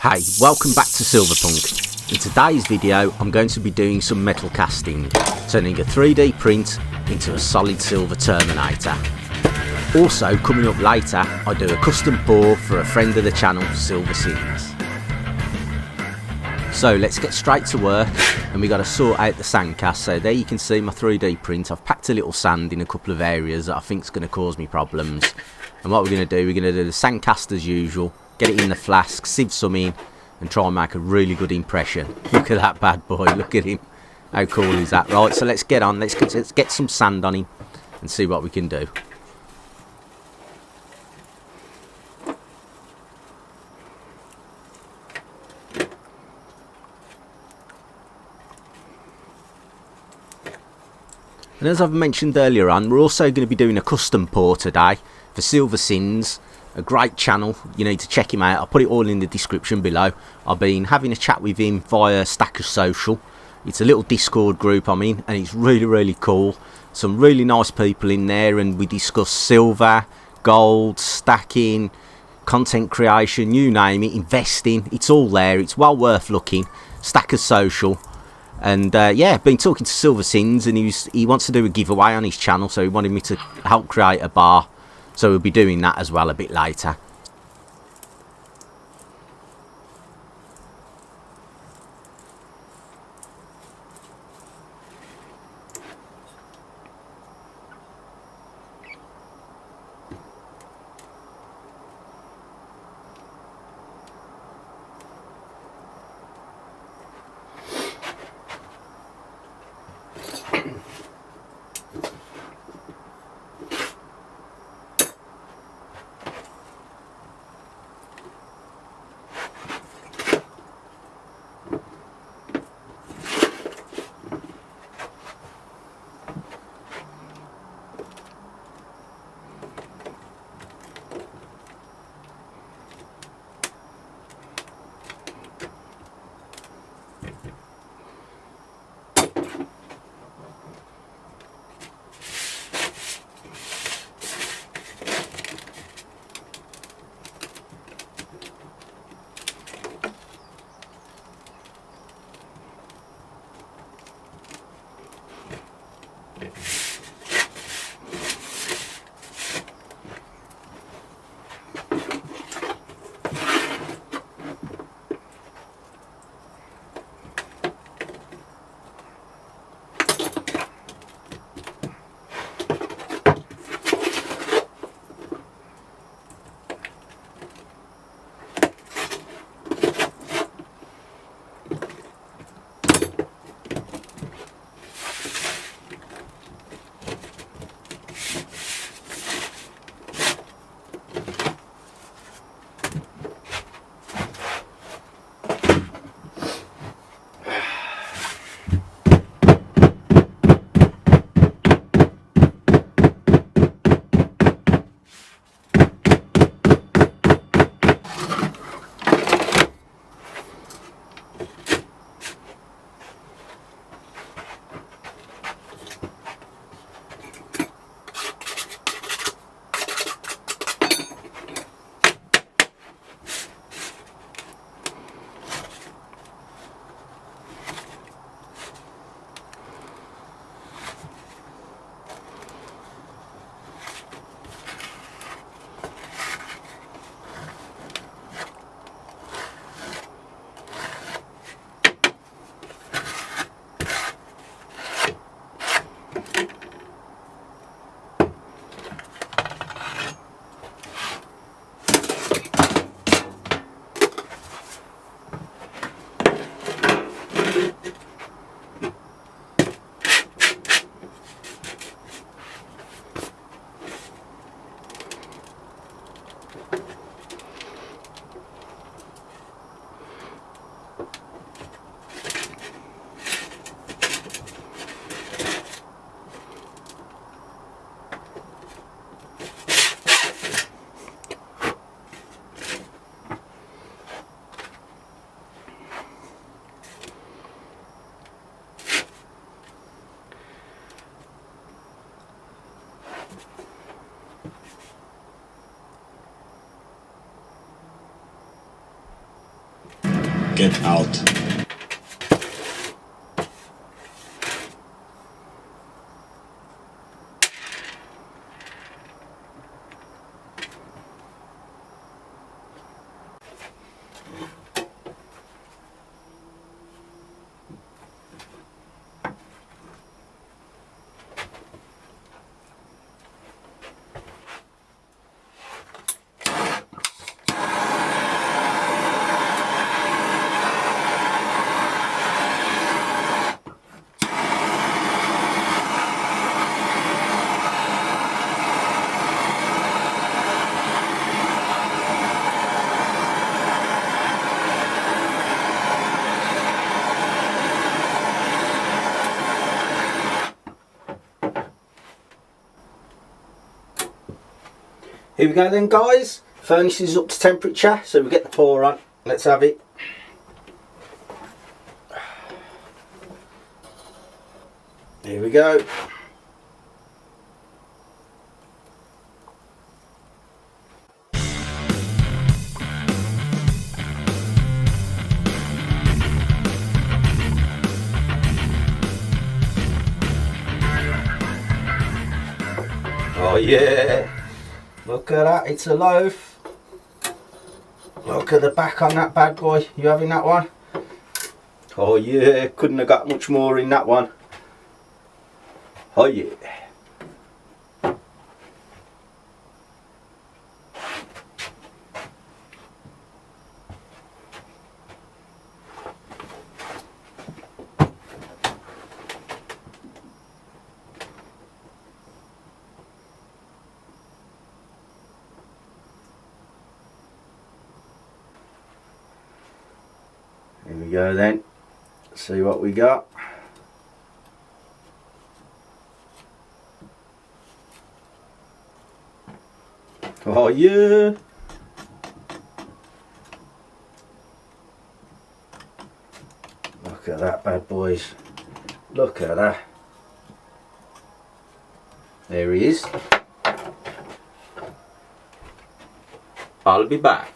Hey, welcome back to Silverpunk. In today's video I'm going to be doing some metal casting, turning a 3D print into a solid silver Terminator. Also coming up later I do a custom pour for a friend of the channel, Silver Sins. So let's get straight to work, and we got to sort out the sand cast. So there you can see my 3D print. I've packed a little sand in a couple of areas that I think is going to cause me problems. And what we're going to do, we're going to do the sand cast as usual, get it in the flask, sieve some in, and try and make a really good impression. Look at that bad boy, look at him. How cool is that? Right, so let's get on, let's get some sand on him and see what we can do. And as I've mentioned earlier on, we're also going to be doing a custom pour today for Silver Sins, a great channel. You need to check him out. I'll put it all in the description below. I've been having a chat with him via Stacker Social. It's a little Discord group I'm in, and it's really cool. Some really nice people in there, and we discuss silver, gold, stacking, content creation, you name it, investing. It's all there. It's well worth looking. Stacker Social. And yeah, been talking to Silver Sins, and he wants to do a giveaway on his channel, so he wanted me to help create a bar. So we'll be doing that as well a bit later. Get out. Here we go then, guys. Furnace is up to temperature, so we get the pour on. Let's have it. Here we go. Oh yeah. Look at that, it's a loaf. Look at the back on that bad boy. You having that one? Oh yeah, couldn't have got much more in that one. Oh yeah. Here we go then. See what we got. Oh yeah. Look at that bad boys. Look at that. There he is. I'll be back.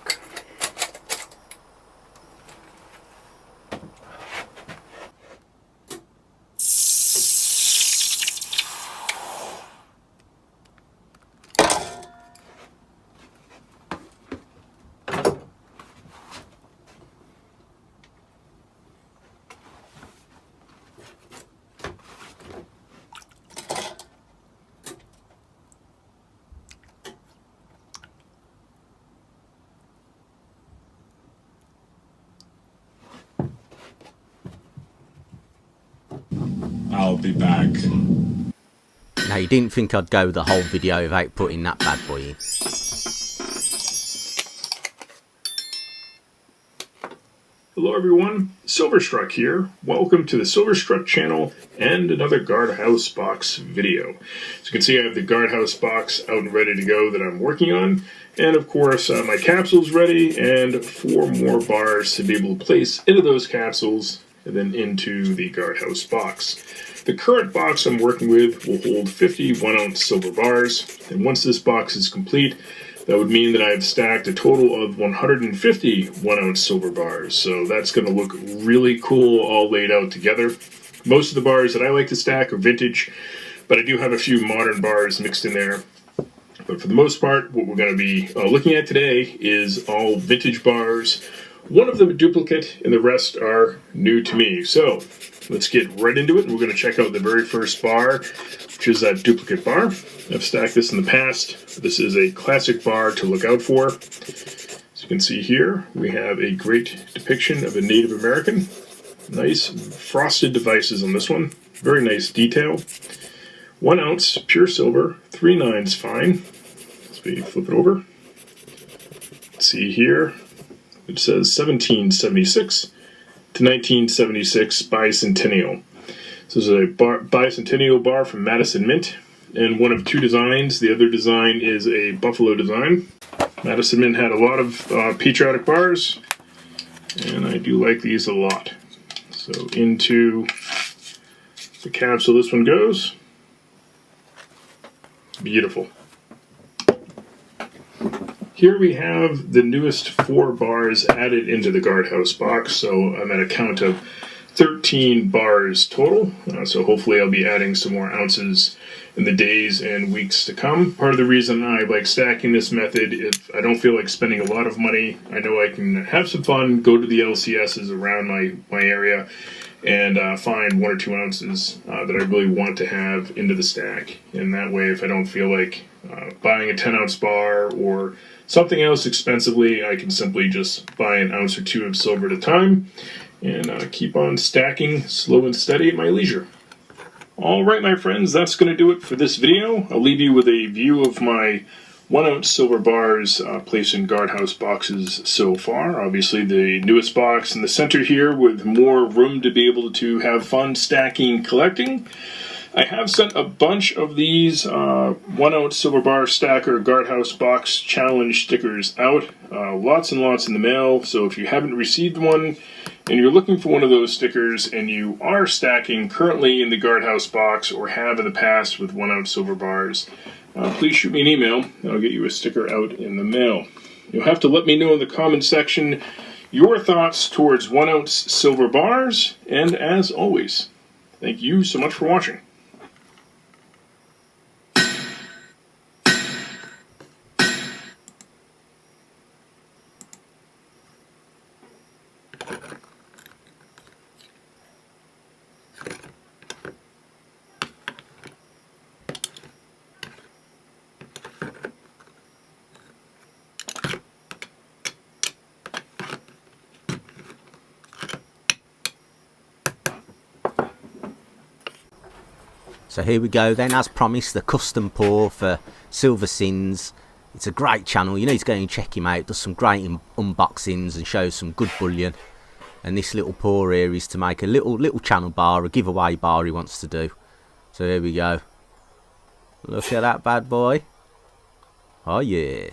I'll be back. Now you didn't think I'd go the whole video without putting that bad boy in. Hello everyone, Silverstruck here. Welcome to the Silverstruck channel and another guardhouse box video. As you can see, I have the guardhouse box out and ready to go that I'm working on. And of course, my capsule's ready and 4 more bars to be able to place into those capsules and then into the guardhouse box. The current box I'm working with will hold 50 1-ounce silver bars, and once this box is complete, that would mean that I've stacked a total of 150 1-ounce silver bars. So that's going to look really cool all laid out together. Most of the bars that I like to stack are vintage, but I do have a few modern bars mixed in there. But for the most part, what we're going to be looking at today is all vintage bars. One of them a duplicate, and the rest are new to me. So let's get right into it, and we're going to check out the very first bar, which is that duplicate bar. I've stacked this in the past. This is a classic bar to look out for. As you can see here, we have a great depiction of a Native American. Nice frosted devices on this one. Very nice detail. 1 ounce pure silver, 3 nines fine. Let's flip it over. See here, it says 1776 to 1976 bicentennial. So this is a bicentennial bar from Madison Mint, and one of 2 designs. The other design is a buffalo design. Madison Mint had a lot of patriotic bars, and I do like these a lot. So into the capsule this one goes. Beautiful. Here we have the newest 4 bars added into the guardhouse box, so I'm at a count of 13 bars total. So hopefully I'll be adding some more ounces in the days and weeks to come. Part of the reason I like stacking this method, if I don't feel like spending a lot of money, I know I can have some fun, go to the LCSs around my area, and find 1 or 2 ounces that I really want to have into the stack. And that way, if I don't feel like buying a 10-ounce bar or something else expensively, I can simply just buy an ounce or 2 of silver at a time and keep on stacking slow and steady at my leisure. Alright my friends, that's going to do it for this video. I'll leave you with a view of my 1-ounce silver bars placed in guardhouse boxes so far. Obviously the newest box in the center here with more room to be able to have fun stacking, collecting. I have sent a bunch of these 1-ounce silver bar stacker guardhouse box challenge stickers out. Lots and lots in the mail, so if you haven't received one and you're looking for one of those stickers and you are stacking currently in the guardhouse box or have in the past with 1-ounce silver bars, please shoot me an email and I'll get you a sticker out in the mail. You'll have to let me know in the comment section your thoughts towards 1-ounce silver bars, and as always, thank you so much for watching. So here we go then, as promised, the custom pour for Silver Sins. It's a great channel, you need to go and check him out. Does some great unboxings and shows some good bullion. And this little pour here is to make a little channel bar, a giveaway bar he wants to do. So here we go. Look at that bad boy. Oh yeah.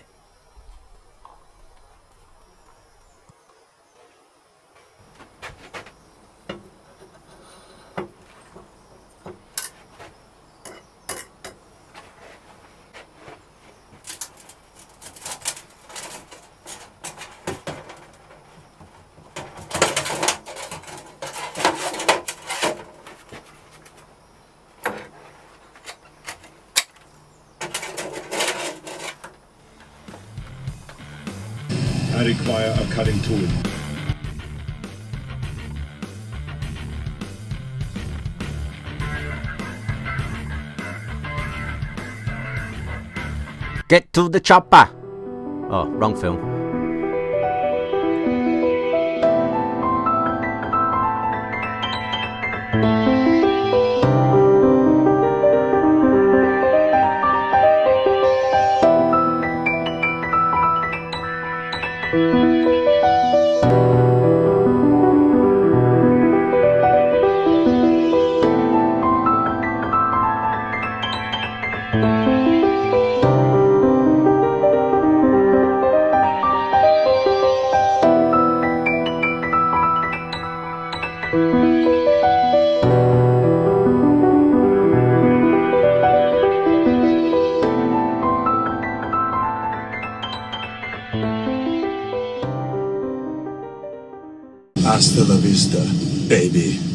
I require a cutting tool. Get to the chopper. Oh, wrong film. Hasta la vista, baby.